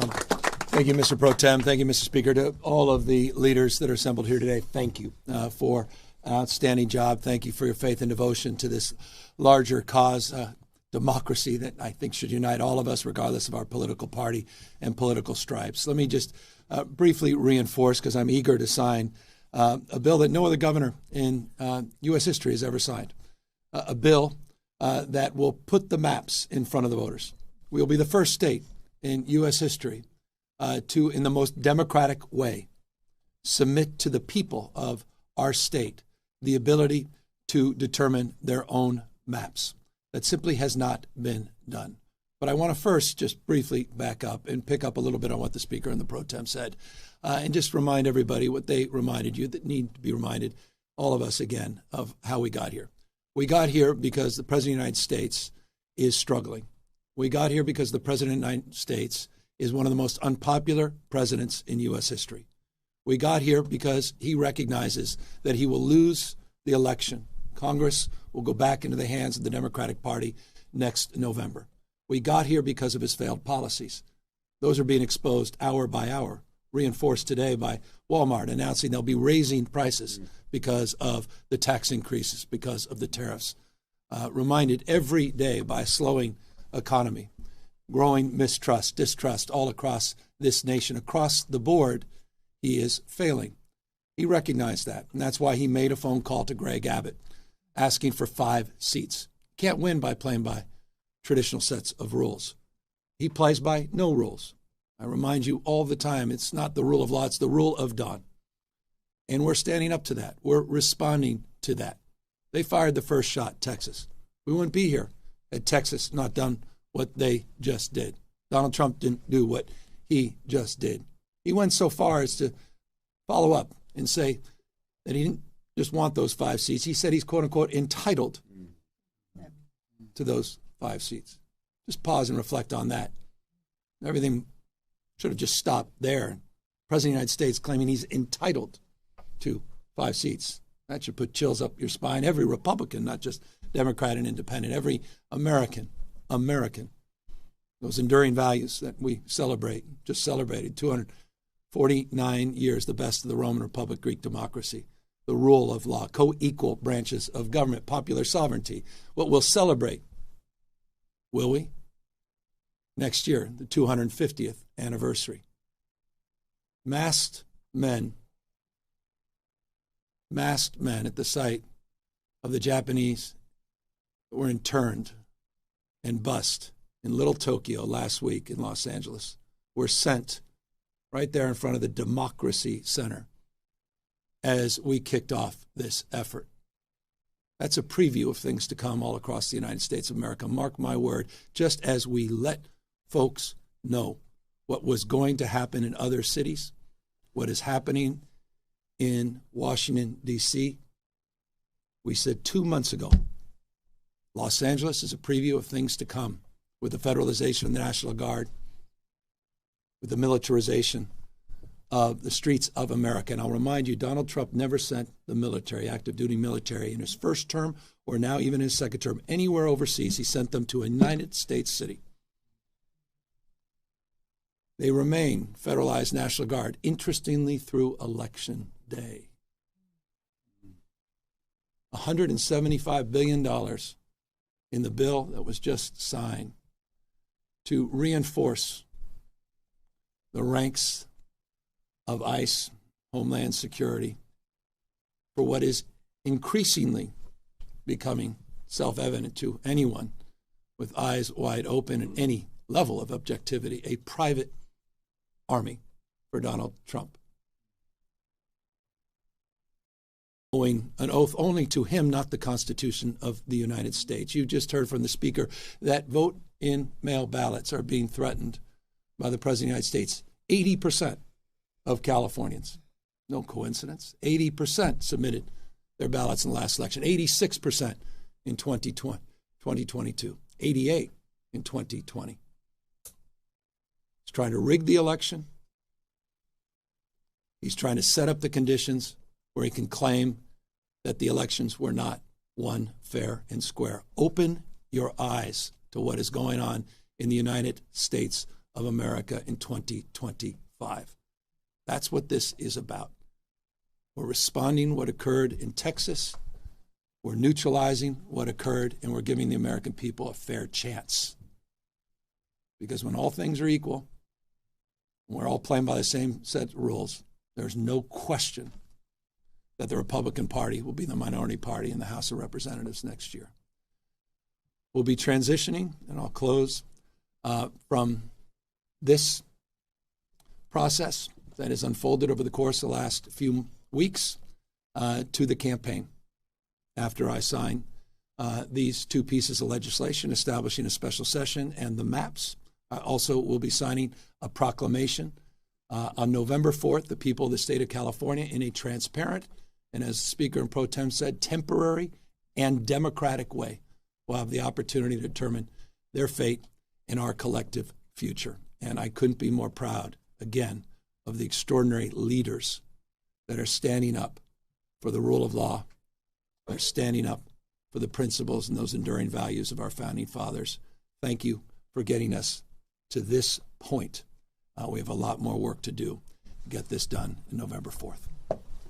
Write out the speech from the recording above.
Thank you, Mr. Pro Tem. Thank you, Mr. Speaker. To all of the leaders that are assembled here today, thank you for an outstanding job. Thank you for your faith and devotion to this larger cause, democracy, that I think should unite all of us, regardless of our political party and political stripes. Let me just briefly reinforce, because I'm eager to sign a bill that no other governor in U.S. history has ever signed, a bill that will put the maps in front of the voters. We'll be the first state in U.S. history to, in the most democratic way, submit to the people of our state the ability to determine their own maps. That simply has not been done. But I want to first just briefly back up and pick up a little bit on what the Speaker and the Pro Tem said, and just remind everybody what they reminded you that need to be reminded, all of us again, of how we got here. We got here because the President of the United States is struggling. We got here because the President of the United States is one of the most unpopular presidents in U.S. history. We got here because he recognizes that he will lose the election. Congress will go back into the hands of the Democratic Party next November. We got here because of his failed policies. Those are being exposed hour by hour, reinforced today by Walmart announcing they'll be raising prices because of the tax increases, because of the tariffs. Reminded every day by a slowing economy, growing mistrust, distrust all across this nation. Across the board, he is failing. He recognized that, and that's why he made a phone call to Greg Abbott, asking for 5 seats. Can't win by playing by traditional sets of rules. He plays by no rules. I remind you all the time, it's not the rule of law, it's the rule of dawn. And we're standing up to that. We're responding to that. They fired the first shot, Texas. We wouldn't be here had Texas not done what they just did. Donald Trump didn't do what he just did. He went so far as to follow up and say that he didn't just want those 5 seats. He said he's, quote unquote, entitled to those 5 seats. Just pause and reflect on that. Everything should have just stopped there. President of the United States claiming he's entitled to 5 seats. That should put chills up your spine. Every Republican, not just Democrat and Independent, every American. Those enduring values that we celebrate, just celebrated 249 years, the best of the Roman Republic, Greek democracy, the rule of law, co-equal branches of government, popular sovereignty. What we'll celebrate, will we? Next year, the 250th anniversary. Masked men at the site of the Japanese that were interned and bussed in Little Tokyo last week in Los Angeles were sent right there in front of the Democracy Center as we kicked off this effort. That's a preview of things to come all across the United States of America. Mark my word, just as we let folks know what was going to happen in other cities, what is happening in Washington, D.C., we said 2 months ago, Los Angeles is a preview of things to come with the federalization of the National Guard, with the militarization of the streets of America. And I'll remind you, Donald Trump never sent the military, active duty military, in his first term or now even his second term, anywhere overseas. He sent them to a United States city. They remain federalized National Guard, interestingly, through Election Day. $175 billion in the bill that was just signed to reinforce the ranks of ICE, Homeland Security, for what is increasingly becoming self-evident to anyone with eyes wide open and any level of objectivity, a private army for Donald Trump. Owing an oath only to him, not the Constitution of the United States. You just heard from the Speaker that vote-in-mail ballots are being threatened by the President of the United States. 80% of Californians, no coincidence, 80% submitted their ballots in the last election, 86% in 2022, 88% in 2020. He's trying to rig the election. He's trying to set up the conditions where he can claim that the elections were not won fair and square. Open your eyes to what is going on in the United States of America in 2025. That's what this is about. We're responding what occurred in Texas. We're neutralizing what occurred, and we're giving the American people a fair chance. Because when all things are equal, and we're all playing by the same set of rules, there's no question that the Republican Party will be the minority party in the House of Representatives next year. We'll be transitioning, and I'll close, from this process that has unfolded over the course of the last few weeks to the campaign. After I sign these two pieces of legislation establishing a special session and the maps, I also will be signing a proclamation on November 4th, the people of the state of California, in a transparent and, as Speaker and Pro Tem said, temporary and democratic way, will have the opportunity to determine their fate and our collective future. And I couldn't be more proud, again, of the extraordinary leaders that are standing up for the rule of law, are standing up for the principles and those enduring values of our founding fathers. Thank you for getting us to this point. We have a lot more work to do to get this done on November 4th.